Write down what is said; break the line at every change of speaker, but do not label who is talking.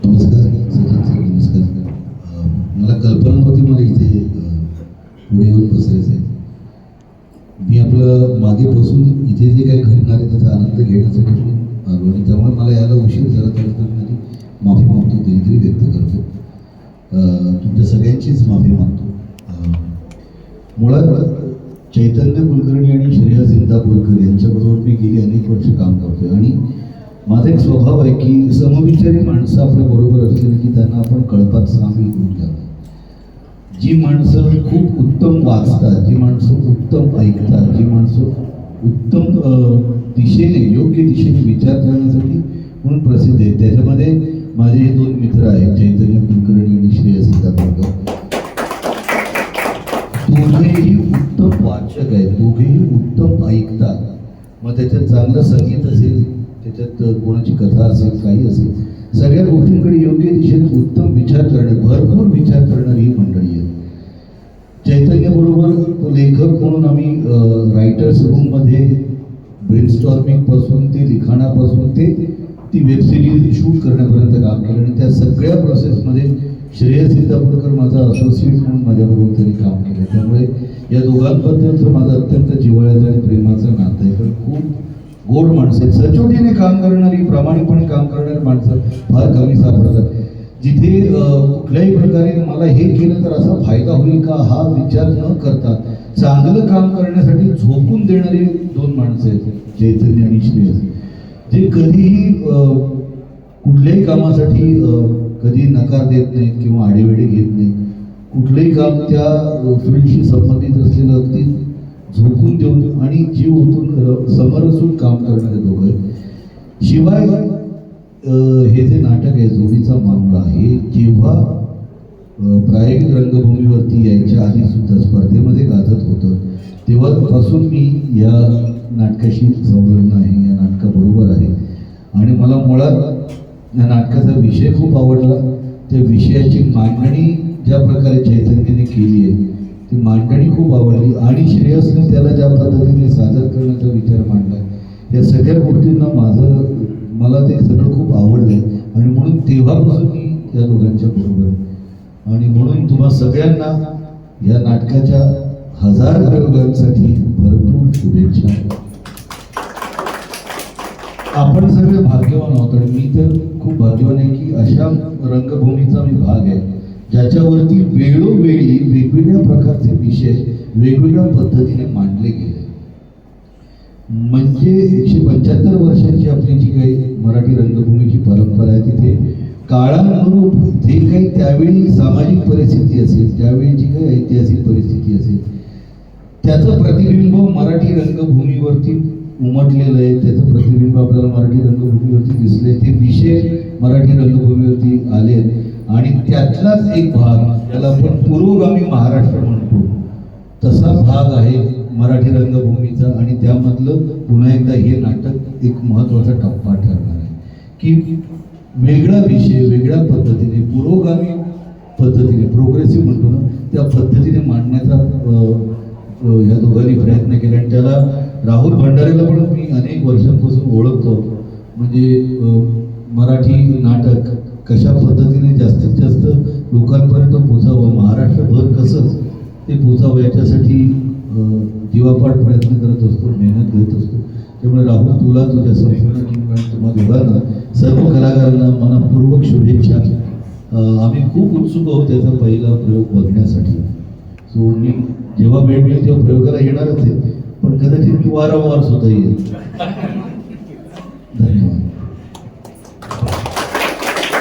नमस्कार सचिन सर, नमस्कार. मला कल्पना नव्हती मला इथे पुढे येऊन बसायचं आहे. मी आपलं मागे बसून इथे जे काही घडणार आहे त्याचा आनंद घेण्यासाठी मी आलो आणि त्यामुळे मला यायला उशीर झाला, त्याबद्दल माझी माफी मागतो, दिलगिरी व्यक्त करतो. तुमच्या सगळ्यांचीच माफी मागतो. मुळात चैतन्य कुलकर्णी आणि श्रेयस इंदापूरकर यांच्याबरोबर मी गेली अनेक वर्ष काम करतोय आणि माझा एक स्वभाव आहे की समविचारी माणसं आपल्या बरोबर असतील की त्यांना आपण कळपात सामील करून घ्यावं. जी माणसं खूप उत्तम वाचतात, जी माणसं उत्तम ऐकतात, जी माणसं उत्तम दिशेने योग्य दिशेने विचार करण्यासाठी म्हणून प्रसिद्ध आहेत, त्याच्यामध्ये माझे हे दोन मित्र आहेत, चैतन्य कुलकर्णी आणि श्रेयस इंदापूरकर. दोघेही उत्तम वाचक आहेत, दोघेही उत्तम ऐकतात. मग त्याच्यात चांगलं संगीत असेल, त्याच्यात कोणाची कथा असेल, काही असेल, सगळ्या गोष्टींकडे योग्य दिशेने उत्तम विचार करणे, भरपूर विचार करणारी ही मंडळी आहे. चैतन्यबरोबर तो लेखक म्हणून आम्ही रायटर्स रूममध्ये ब्रेनस्टॉर्मिंग पासून ते लिखाणापासून ते ती वेबसिरीज शूट करण्यापर्यंत काम केलं आणि त्या सगळ्या प्रोसेसमध्ये श्रेयस इंदापूरकर माझा असोसिएट म्हणून माझ्याबरोबर त्यांनी काम केलं. त्यामुळे या दोघांबद्दलचं माझं अत्यंत जिव्हाळ्याचं आणि प्रेमाचं नातं आहे. पण खूप गोड माणसं आहेत, सचोटीने काम करणारी, प्रामाणिकपणे काम करणारी माणसं फार कमी सापडतात. जिथे कुठल्याही प्रकारे मला हे केलं तर असा फायदा होईल का हा विचार न करता चांगलं काम करण्यासाठी झोकून देणारी दोन माणसं आहेत, चैतन्य आणि श्रेयस, जे कधीही कुठल्याही कामासाठी कधी नकार देत नाहीत किंवा आडेवेडे घेत नाहीत. कुठलंही काम त्या फील्डशी संबंधित असलेलं अगदी झोकून देऊन आणि जीव ओतून समरसून काम करणारे दोघं आहेत. शिवाय हे जे नाटक आहे जोडीचा मामला, हे जेव्हा प्रायोगिक रंगभूमीवरती यायच्या आधी सुद्धा स्पर्धेमध्ये गाजत होतं तेव्हापासून मी या नाटकाशी संलग्न आहे, या नाटकाबरोबर आहे. आणि मला मुळात या नाटकाचा विषय खूप आवडला. त्या विषयाची मांडणी ज्या प्रकारे चैतन्याने केली आहे ती मांडणी खूप आवडली आणि श्रेयसने त्याला ज्या पद्धतीने सादर करण्याचा विचार मांडला, या सगळ्या गोष्टींना मला ते सगळं खूप आवडलं आणि म्हणून तेव्हापासून मी या दोघांच्या बरोबर. आणि म्हणून तुम्हा सगळ्यांना या नाटकाच्या 1000 प्रयोगांसाठी भरपूर शुभेच्छा. आपण सगळे भाग्यवान आहोत आणि मी तर खूप भाग्यवान आहे की अशा रंगभूमीचा मी भाग आहे ज्याच्यावरती वेळोवेळी वेगवेगळ्या प्रकारचे विषय वेगवेगळ्या पद्धतीने मांडले गेले. म्हणजे 175 वर्षांची आपली जी काही मराठी रंगभूमीची परंपरा आहे, तिथे काळानुरूप जे काही त्यावेळी सामाजिक परिस्थिती असेल, त्यावेळी जी काही ऐतिहासिक परिस्थिती असेल, त्याचं प्रतिबिंब मराठी रंगभूमीवरती उमटलेलं आहे. त्याचं प्रतिबिंब आपल्याला मराठी रंगभूमीवरती दिसले, ते विषय मराठी रंगभूमीवरती आले आणि त्यातलाच एक भाग त्याला आपण पुरोगामी महाराष्ट्र म्हणतो, तसा भाग आहे मराठी रंगभूमीचा. आणि त्यामधलं पुन्हा एकदा हे नाटक एक महत्त्वाचा टप्पा ठरणार आहे की वेगळा विषय वेगळ्या पद्धतीने, पुरोगामी पद्धतीने, प्रोग्रेसिव्ह म्हणतो ना, त्या पद्धतीने मांडण्याचा या दोघांनी प्रयत्न केला. आणि त्याला राहुल भंडारेला पण मी अनेक वर्षांपासून ओळखतो. म्हणजे मराठी नाटक कशा पद्धतीने जास्तीत जास्त लोकांपर्यंत पोचावं, महाराष्ट्रभर कसं ते पोचावं, याच्यासाठी जीवापाड प्रयत्न करत असतो, मेहनत घेत असतो. त्यामुळे राहुल, तुला, तुझ्या संपूर्ण टीम आणि तुम्हा दोघांना, सर्व कलाकारांना मनपूर्वक शुभेच्छा. आम्ही खूप उत्सुक आहोत त्याचा पहिला प्रयोग बघण्यासाठी. सो मी जेव्हा वेळ मिळेल तेव्हा प्रयोगाला येणारच आहे, पण कदाचित मी वारंवार सुद्धा येईल.